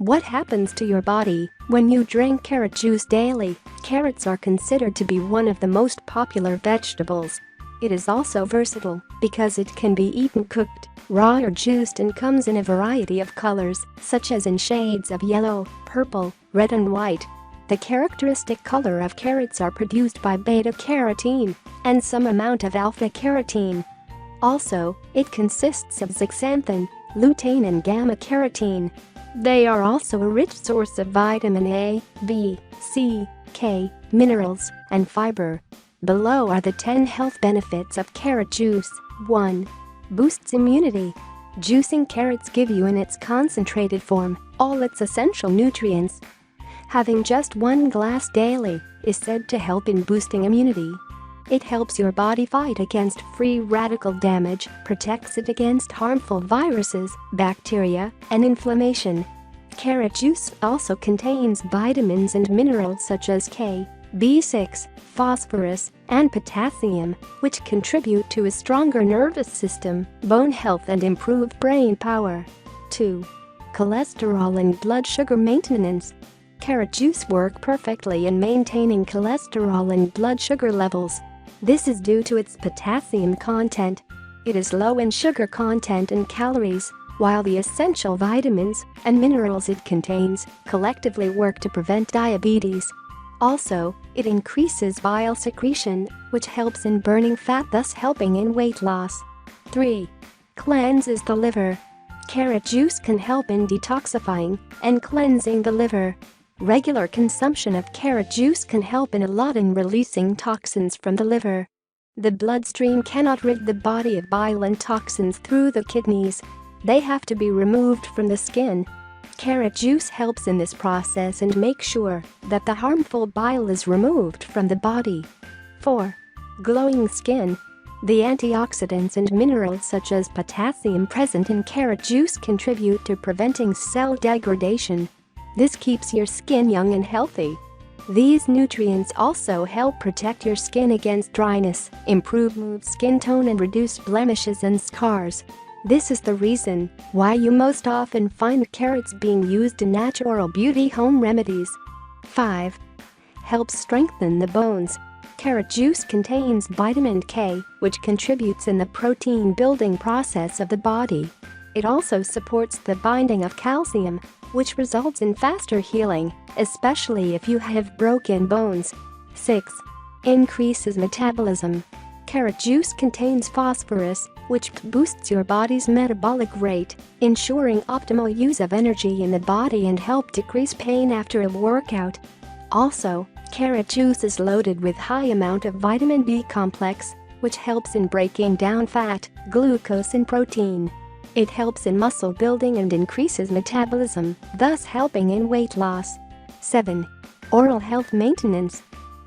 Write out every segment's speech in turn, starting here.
What happens to your body when you drink carrot juice daily? Carrots are considered to be one of the most popular vegetables. It is also versatile because it can be eaten cooked, raw or juiced, and comes in a variety of colors, such as in shades of yellow, purple, red and white. The characteristic color of carrots are produced by beta-carotene and some amount of alpha-carotene. Also, it consists of zeaxanthin, lutein and gamma-carotene. They are also a rich source of vitamin A, B, C, K, minerals, and fiber. Below are the 10 health benefits of carrot juice. 1. Boosts immunity. Juicing carrots give you in its concentrated form all its essential nutrients. Having just 1 glass daily is said to help in boosting immunity. It helps your body fight against free radical damage, protects it against harmful viruses, bacteria, and inflammation. Carrot juice also contains vitamins and minerals such as K, B6, phosphorus, and potassium, which contribute to a stronger nervous system, bone health, and improved brain power. 2. Cholesterol and blood sugar maintenance. Carrot juice works perfectly in maintaining cholesterol and blood sugar levels. This is due to its potassium content. It is low in sugar content and calories, while the essential vitamins and minerals it contains collectively work to prevent diabetes. Also, it increases bile secretion, which helps in burning fat, thus helping in weight loss. 3. Cleanses the liver. Carrot juice can help in detoxifying and cleansing the liver. Regular consumption of carrot juice can help in a lot in releasing toxins from the liver. The bloodstream cannot rid the body of bile and toxins through the kidneys. They have to be removed from the skin. Carrot juice helps in this process and makes sure that the harmful bile is removed from the body. 4. Glowing skin. The antioxidants and minerals such as potassium present in carrot juice contribute to preventing cell degradation. This keeps your skin young and healthy. These nutrients also help protect your skin against dryness, improve skin tone, and reduce blemishes and scars. This is the reason why you most often find carrots being used in natural beauty home remedies. 5. Helps strengthen the bones. Carrot juice contains vitamin K, which contributes in the protein building process of the body. It also supports the binding of calcium, which results in faster healing, especially if you have broken bones. 6. Increases metabolism. Carrot juice contains phosphorus, which boosts your body's metabolic rate, ensuring optimal use of energy in the body and help decrease pain after a workout. Also, carrot juice is loaded with high amount of vitamin B complex, which helps in breaking down fat, glucose, and protein. It helps in muscle building and increases metabolism, thus helping in weight loss. 7. Oral health maintenance.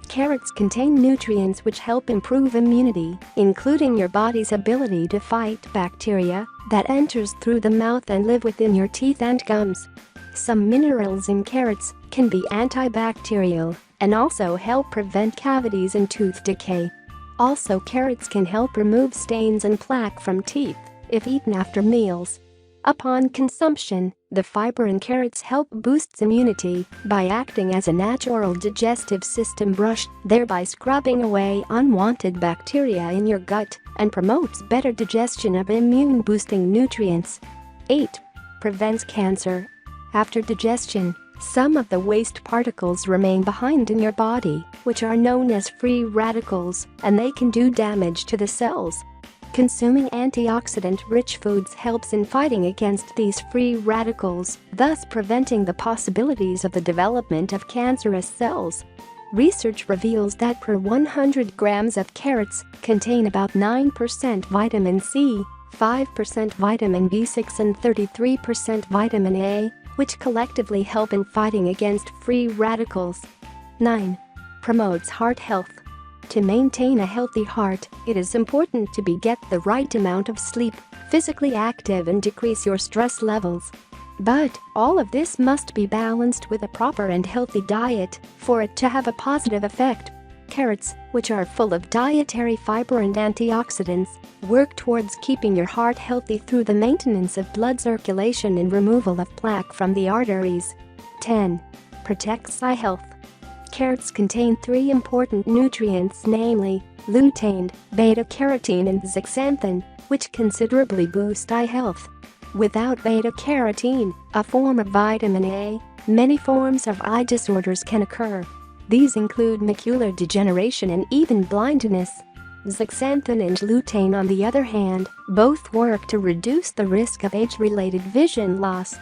Carrots contain nutrients which help improve immunity, including your body's ability to fight bacteria that enters through the mouth and live within your teeth and gums. Some minerals in carrots can be antibacterial and also help prevent cavities and tooth decay. Also, carrots can help remove stains and plaque from teeth if eaten after meals. Upon consumption, the fiber in carrots help boost immunity by acting as a natural digestive system brush, thereby scrubbing away unwanted bacteria in your gut and promotes better digestion of immune-boosting nutrients. 8. Prevents cancer. After digestion, some of the waste particles remain behind in your body, which are known as free radicals, and they can do damage to the cells. Consuming antioxidant-rich foods helps in fighting against these free radicals, thus preventing the possibilities of the development of cancerous cells. Research reveals that per 100 grams of carrots contain about 9% vitamin C, 5% vitamin B6, and 33% vitamin A, which collectively help in fighting against free radicals. 9. Promotes heart health. To maintain a healthy heart, it is important to get the right amount of sleep, physically active, and decrease your stress levels. But all of this must be balanced with a proper and healthy diet for it to have a positive effect. Carrots, which are full of dietary fiber and antioxidants, work towards keeping your heart healthy through the maintenance of blood circulation and removal of plaque from the arteries. 10. Protects eye health. Carrots contain 3 important nutrients, namely lutein, beta-carotene and zeaxanthin, which considerably boost eye health. Without beta-carotene, a form of vitamin A, many forms of eye disorders can occur. These include macular degeneration and even blindness. Zeaxanthin and lutein, on the other hand, both work to reduce the risk of age-related vision loss.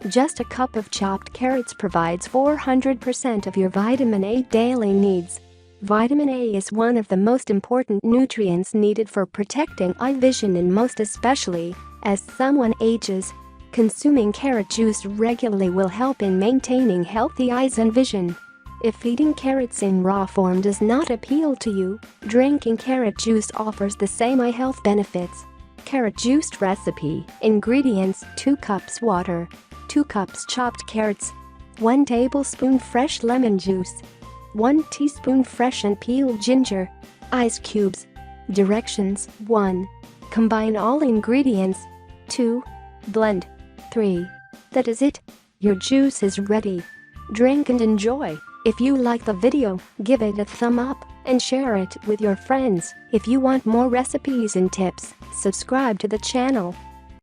Just a cup of chopped carrots provides 400% of your vitamin A daily needs. Vitamin A is one of the most important nutrients needed for protecting eye vision, and most especially as someone ages. Consuming carrot juice regularly will help in maintaining healthy eyes and vision. If eating carrots in raw form does not appeal to you, drinking carrot juice offers the same eye health benefits. Carrot juice recipe. Ingredients: 2 cups water, 2 cups chopped carrots, 1 tablespoon fresh lemon juice, 1 teaspoon fresh and peeled ginger, ice cubes. Directions: 1. Combine all ingredients. 2. Blend. 3. That is it. Your juice is ready. Drink and enjoy. If you like the video, give it a thumb up and share it with your friends. If you want more recipes and tips, subscribe to the channel.